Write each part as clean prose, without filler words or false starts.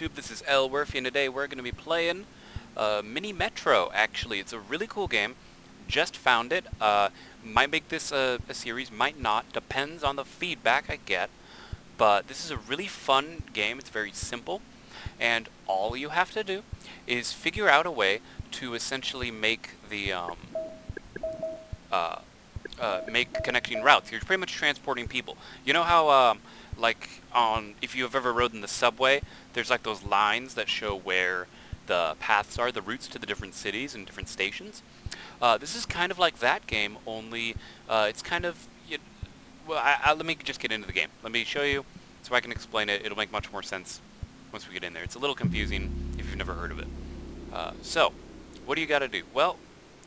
YouTube, this is Elwirfy, and today we're going to be playing Mini Metro, actually. It's a really cool game. Just found it. Might make this a series, might not. Depends on the feedback I get. But this is a really fun game. It's very simple. And all you have to do is figure out a way to essentially make the, make connecting routes. You're pretty much transporting people. You know how, if you have ever rode in the subway, there's like those lines that show where the paths are, the routes to the different cities and different stations. This is kind of like that game, only it's kind of, let me just get into the game. Let me show you so I can explain it. It'll make much more sense once we get in there. It's a little confusing if you've never heard of it. So, what do you got to do? Well,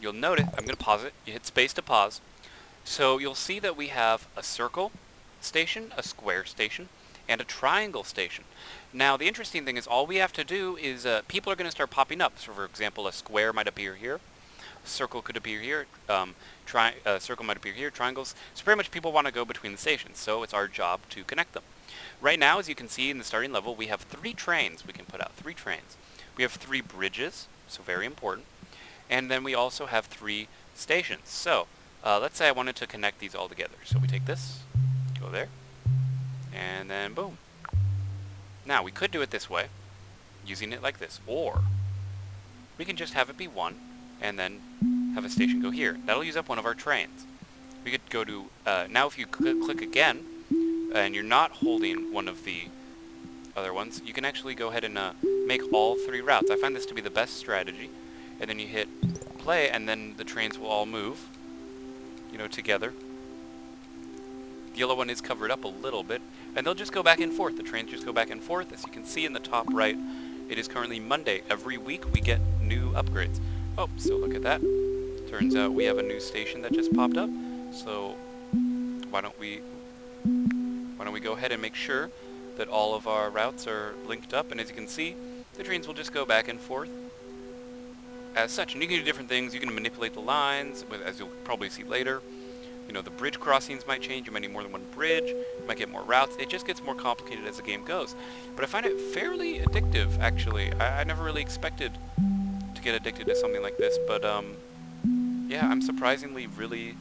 you'll notice, I'm going to pause it. You hit space to pause. So you'll see that we have a circle station, a square station, and a triangle station. Now, the interesting thing is all we have to do is people are going to start popping up. So, for example, a square might appear here. A circle could appear here. Circle might appear here. Triangles. So pretty much people want to go between the stations. So it's our job to connect them. Right now, as you can see in the starting level, we have 3 trains we can put out. 3 trains. We have 3 bridges, so very important. And then we also have 3 stations. So let's say I wanted to connect these all together. So we take this, go there, and then boom. Now, we could do it this way, using it like this. Or we can just have it be 1, and then have a station go here. That'll use up one of our trains. We could go to, now if you click again, and you're not holding one of the other ones, you can actually go ahead and make all 3 routes. I find this to be the best strategy. And then you hit play, and then the trains will all move, together. The yellow one is covered up a little bit, and they'll just go back and forth. The trains just go back and forth. As you can see in the top right, it is currently Monday. Every week we get new upgrades. Oh, so look at that. Turns out we have a new station that just popped up. So why don't we go ahead and make sure that all of our routes are linked up, and as you can see, the trains will just go back and forth as such. And you can do different things. You can manipulate the lines, as you'll probably see later. The bridge crossings might change. You might need more than one bridge. You might get more routes. It just gets more complicated as the game goes. But I find it fairly addictive, actually. I never really expected to get addicted to something like this, but yeah, I'm surprisingly really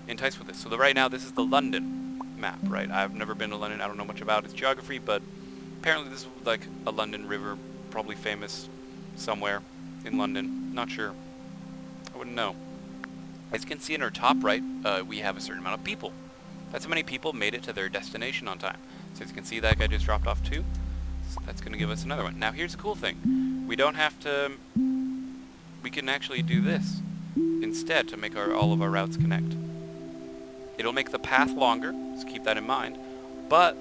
enticed with this. So right now, this is the London map, right? I've never been to London. I don't know much about its geography, but apparently this is like a London river, probably famous somewhere in London. Not sure. I wouldn't know. As you can see in our top right, we have a certain amount of people. That's how many people made it to their destination on time. So as you can see, that guy just dropped off 2. So that's going to give us another one. Now here's the cool thing. We don't have to... We can actually do this instead to make all of our routes connect. It'll make the path longer, so keep that in mind. But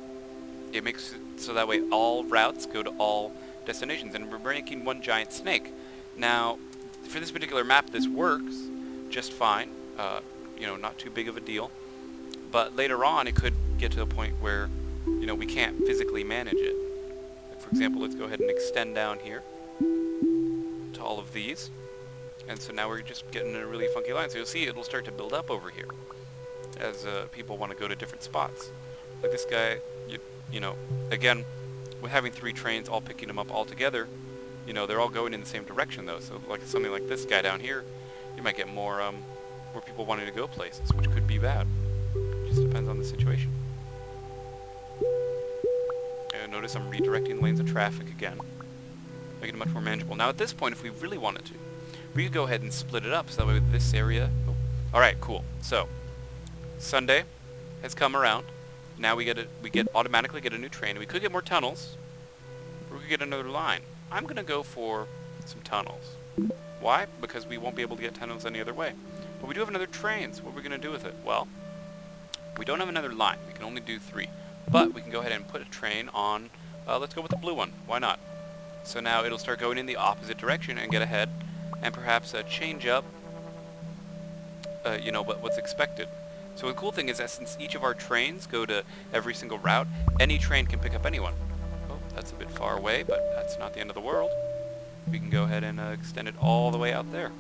it makes it so that way all routes go to all destinations. And we're making one giant snake. Now, for this particular map, this works just fine. Not too big of a deal. But later on, it could get to a point where, we can't physically manage it. Like, for example, let's go ahead and extend down here to all of these. And so now we're just getting a really funky line. So you'll see it'll start to build up over here as people want to go to different spots. Like this guy, again, with having 3 trains all picking them up all together, they're all going in the same direction though. So like something like this guy down here, you might get more people wanting to go places, which could be bad. Just depends on the situation. And notice I'm redirecting lanes of traffic again, making it much more manageable. Now at this point, if we really wanted to, we could go ahead and split it up so that way with this area. Oh. All right, cool. So Sunday has come around. Now we automatically get a new train. We could get more tunnels, or we could get another line. I'm gonna go for some tunnels. Why? Because we won't be able to get tunnels any other way. But we do have another train, so what are we gonna do with it? Well, we don't have another line. We can only do 3. But we can go ahead and put a train on, let's go with the blue one. Why not? So now it'll start going in the opposite direction and get ahead, and perhaps change up, what's expected. So the cool thing is that since each of our trains go to every single route, any train can pick up anyone. Oh, that's a bit far away, but that's not the end of the world. We can go ahead and extend it all the way out there.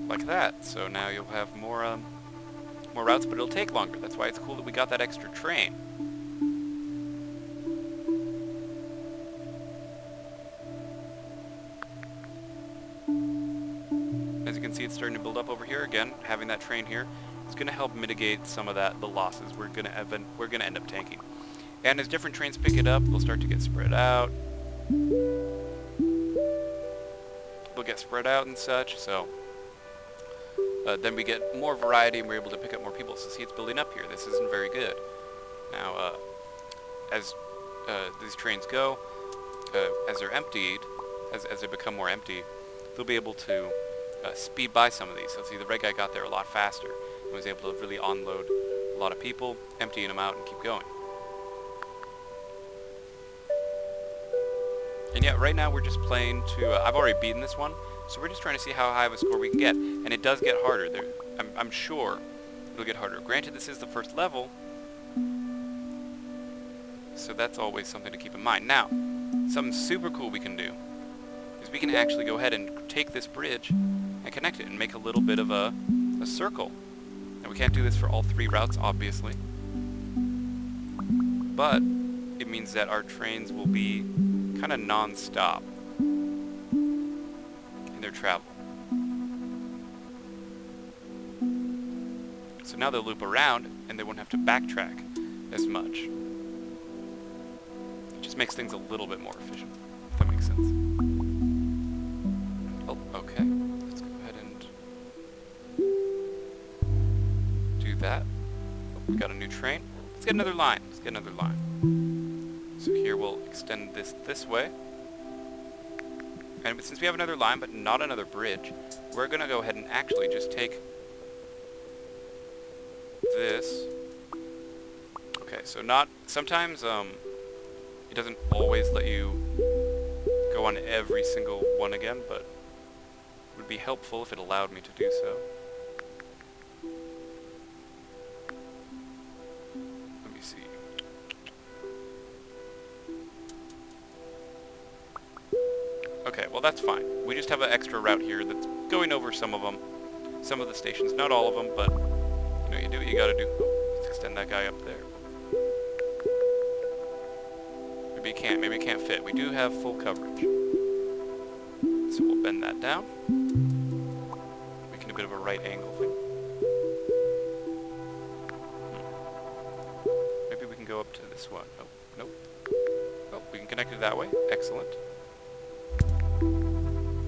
Like that. So now you'll have more routes, but it'll take longer. That's why it's cool that we got that extra train. you can see, it's starting to build up over here. Again, having that train here is going to help mitigate some of the losses we're going to end up tanking. And as different trains pick it up, they'll start to get spread out. They'll get spread out and such, so then we get more variety and we're able to pick up more people. So see, it's building up here. This isn't very good. Now, as these trains go, as they're emptied, as they become more empty, they'll be able to speed by some of these. So see, the red guy got there a lot faster and was able to really unload a lot of people, emptying them out and keep going. And yeah, right now we're just playing to, I've already beaten this one, so we're just trying to see how high of a score we can get. And it does get harder. I'm sure it'll get harder. Granted, this is the first level, so that's always something to keep in mind. Now, something super cool we can do is we can actually go ahead and take this bridge and connect it and make a little bit of a circle. Now, we can't do this for all 3 routes, obviously, but it means that our trains will be kind of non-stop in their travel. So now they'll loop around and they won't have to backtrack as much. It just makes things a little bit more efficient, if that makes sense. Oh, okay. Let's go ahead and do that. Oh, we got a new train. Let's get another line. Let's get another line. So here we'll extend this way. And since we have another line, but not another bridge, we're going to go ahead and actually just take this. Okay, so sometimes it doesn't always let you go on every single one again, but it would be helpful if it allowed me to do so. Let me see. Okay, well that's fine. We just have an extra route here that's going over some of them, some of the stations, not all of them, but you know, you do what you gotta do. Oh, let's extend that guy up there. Maybe it can't fit. We do have full coverage. So we'll bend that down. We can do a bit of a right angle thing. Maybe we can go up to this one. Oh, nope. Oh, we can connect it that way. Excellent.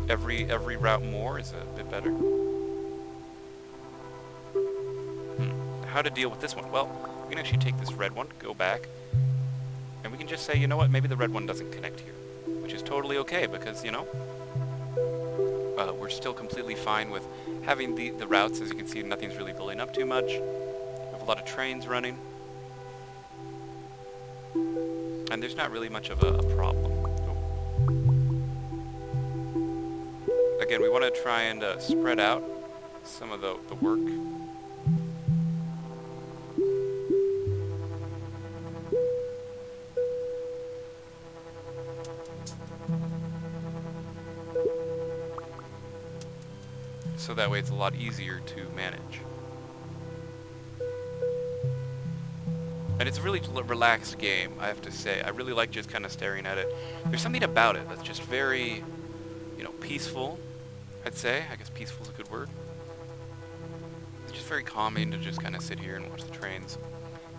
Every route more is a bit better. How to deal with this one? Well, we can actually take this red one, go back, and we can just say, you know what, maybe the red one doesn't connect here, which is totally okay because, you know, we're still completely fine with having the routes. As you can see, nothing's really building up too much. We have a lot of trains running, and there's not really much of a problem. Again, we want to try and spread out some of the work. So that way it's a lot easier to manage. And it's a really relaxed game, I have to say. I really like just kind of staring at it. There's something about it that's just very, you know, peaceful, I'd say. I guess peaceful is a good word. It's just very calming to just kind of sit here and watch the trains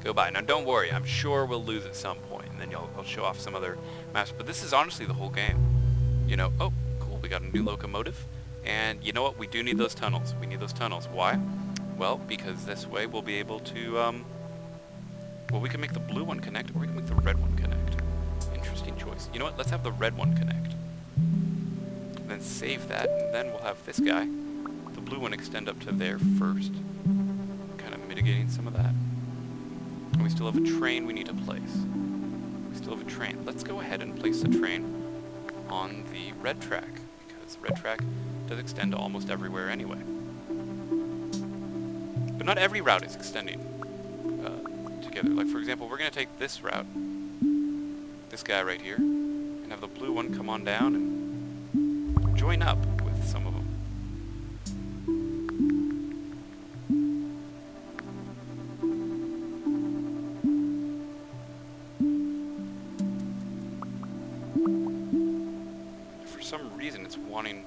go by. Now don't worry, I'm sure we'll lose at some point, and then I'll show off some other maps. But this is honestly the whole game. You know, oh, cool, we got a new locomotive. And you know what? We do need those tunnels. We need those tunnels. Why? Well, because this way we'll be able to, well, we can make the blue one connect, or we can make the red one connect. Interesting choice. You know what? Let's have the red one connect. And then save that, and then we'll have this guy, the blue one, extend up to there first. Kind of mitigating some of that. And we still have a train we need to place. We still have a train. Let's go ahead and place the train on the red track, because the red track does extend to almost everywhere anyway. But not every route is extending together. Like, for example, we're going to take this route, this guy right here, and have the blue one come on down and join up with some of them. For some reason, it's wanting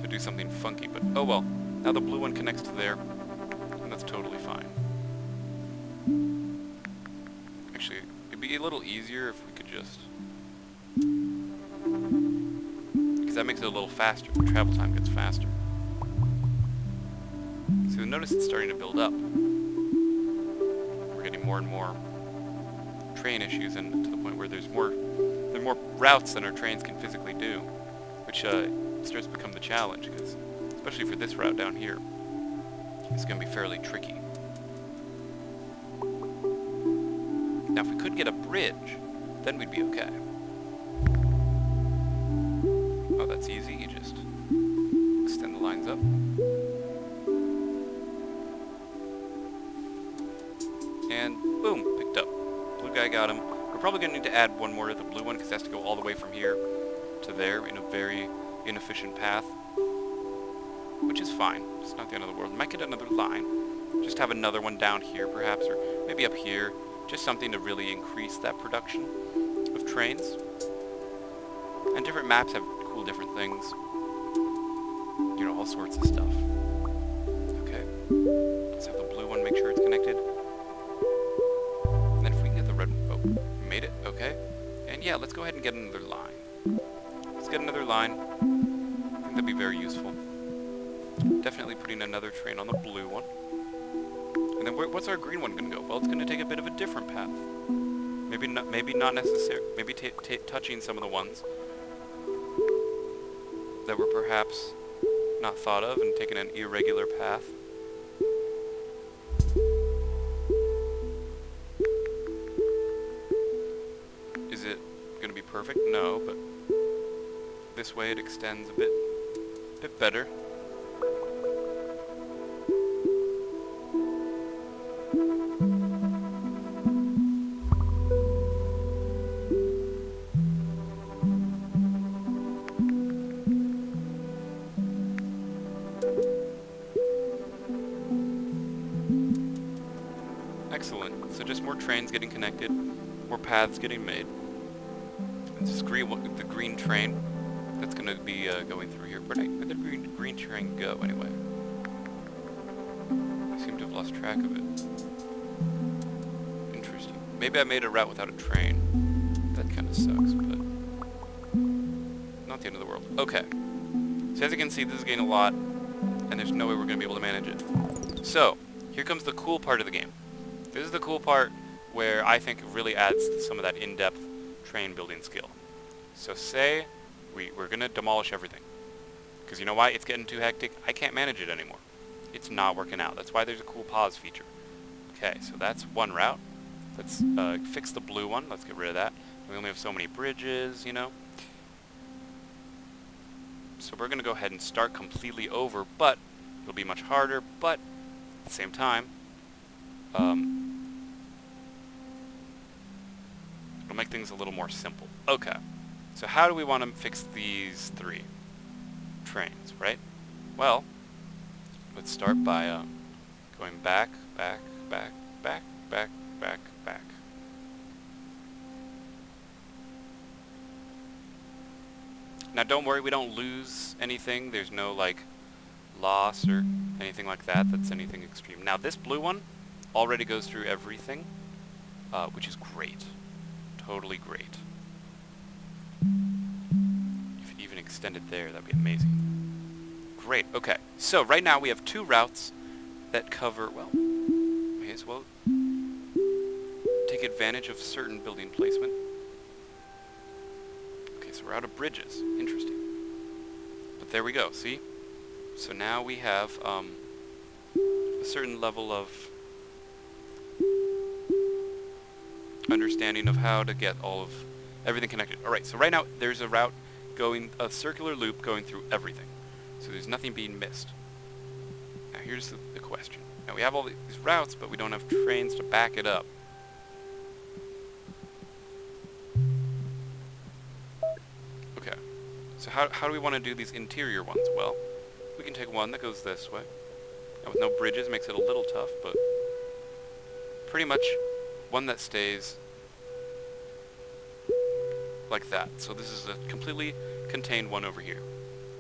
to to do something funky, but oh well. Now the blue one connects to there, and that's totally fine. Actually, it'd be a little easier if we could just... because that makes it a little faster. The travel time gets faster. So notice it's starting to build up. We're getting more and more train issues, and to the point where there are more routes than our trains can physically do, which starts to become the challenge, because especially for this route down here, it's going to be fairly tricky. Now, if we could get a bridge, then we'd be okay. Oh, that's easy. You just extend the lines up. And boom, picked up. Blue guy got him. We're probably going to need to add one more to the blue one, because it has to go all the way from here to there in a very inefficient path. Which is fine. It's not the end of the world. Might get another line. Just have another one down here, perhaps, or maybe up here. Just something to really increase that production of trains. And different maps have cool different things. You know, all sorts of stuff. Okay. Let's have the blue one, make sure it's connected. And then if we can get the red one... oh, we made it. Okay. And yeah, let's go ahead and get another line. Let's get another line. I think that'd be very useful. Definitely putting another train on the blue one. And then what's our green one going to go? Well, it's going to take a bit of a different path. Maybe not necessary. Maybe touching some of the ones that were perhaps not thought of and taking an irregular path. Is it going to be perfect? No, but this way it extends a bit better. Excellent. So just more trains getting connected, more paths getting made. It's just the green train that's going to be going through here. Where'd the green train go, anyway? I seem to have lost track of it. Interesting. Maybe I made a route without a train. That kind of sucks, but not the end of the world. Okay. So as you can see, this is getting a lot, and there's no way we're going to be able to manage it. So, here comes the cool part of the game. This is the cool part where I think it really adds to some of that in-depth train building skill. So say we're going to demolish everything. Because you know why? It's getting too hectic. I can't manage it anymore. It's not working out. That's why there's a cool pause feature. Okay, so that's one route. Let's fix the blue one. Let's get rid of that. We only have so many bridges, you know. So we're going to go ahead and start completely over, but it'll be much harder, but at the same time, it'll make things a little more simple. Okay, so how do we want to fix these three trains, right? Well, let's start by going back, back, back, back, back, back, back. Now don't worry, we don't lose anything. There's no, like, loss or anything like that that's anything extreme. Now this blue one already goes through everything, which is great. Totally great. If it even extended there, that'd be amazing. Great, okay. So right now we have two routes that cover, well, may as well take advantage of certain building placement. Okay, so we're out of bridges. Interesting. But there we go, see? So now we have a certain level of understanding of how to get everything connected. Alright, so right now there's a route a circular loop going through everything. So there's nothing being missed. Now here's the question. Now we have all these routes, but we don't have trains to back it up. Okay, so how do we want to do these interior ones? Well, we can take one that goes this way. Now with no bridges makes it a little tough, but pretty much one that stays like that. So this is a completely contained one over here.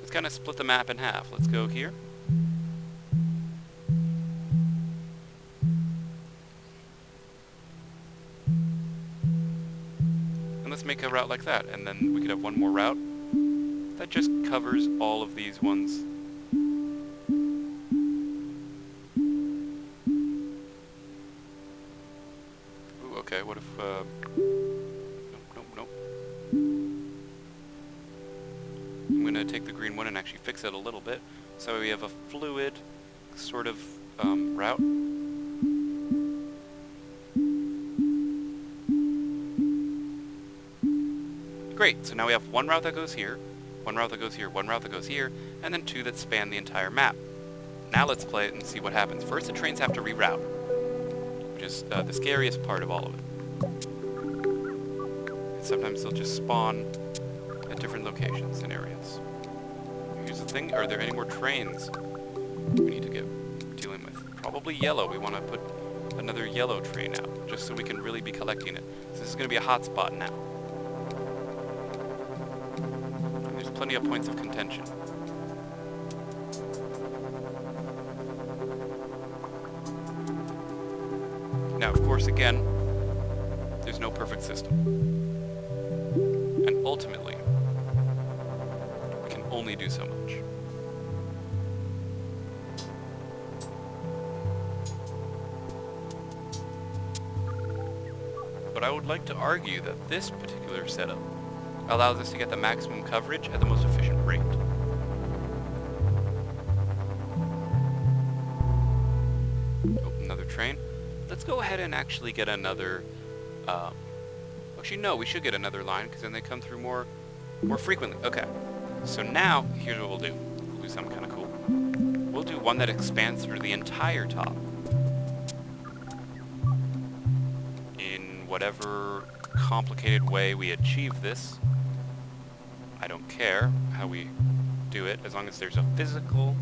let's kind of split the map in half. Let's go here. And let's make a route like that, and then we could have one more route that just covers all of these ones. Ooh, okay, what if, nope. I'm gonna take the green one and actually fix it a little bit, so we have a fluid sort of, route. Great, so now we have one route that goes here, one route that goes here, one route that goes here, and then two that span the entire map. Now let's play it and see what happens. First, the trains have to reroute, which is the scariest part of all of it. And sometimes they'll just spawn at different locations and areas. Here's the thing, are there any more trains we need to get dealing with? Probably yellow. We want to put another yellow train out, just so we can really be collecting it. So this is going to be a hot spot now. There's plenty of points of contention. Now, of course, again, there's no perfect system. And ultimately, we can only do so much. But I would like to argue that this particular setup allows us to get the maximum coverage at the most efficient rate. Oh, another train. Let's go ahead and actually get another, actually no, we should get another line, because then they come through more frequently. Okay, so now, here's what we'll do. We'll do something kind of cool. We'll do one that expands through the entire top. In whatever complicated way we achieve this, I don't care how we do it, as long as there's a physical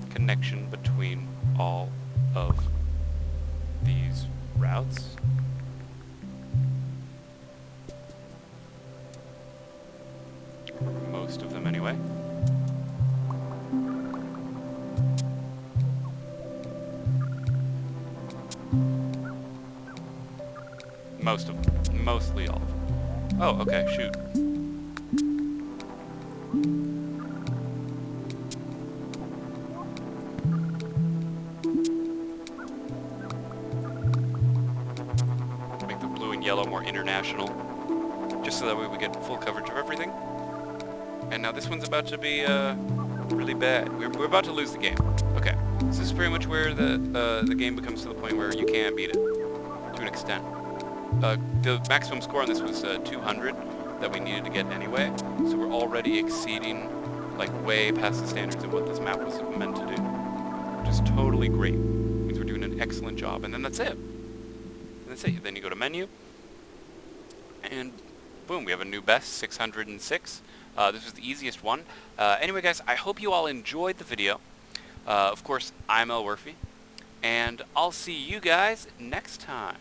connection between all of these routes. Most of them, anyway. Most of them. Mostly all of them. Oh, okay, shoot. Yellow more international, just so that way we get full coverage of everything. And now this one's about to be really bad. We're about to lose the game. Okay, so this is pretty much where the game becomes to the point where you can't beat it to an extent. The maximum score on this was 200 that we needed to get anyway, so we're already exceeding like way past the standards of what this map was meant to do, which is totally great. It means we're doing an excellent job, and then that's it. And that's it. Then you go to menu. And boom, we have a new best, 606. This was the easiest one. Anyway, guys, I hope you all enjoyed the video. Of course, I'm Elwirfy, and I'll see you guys next time.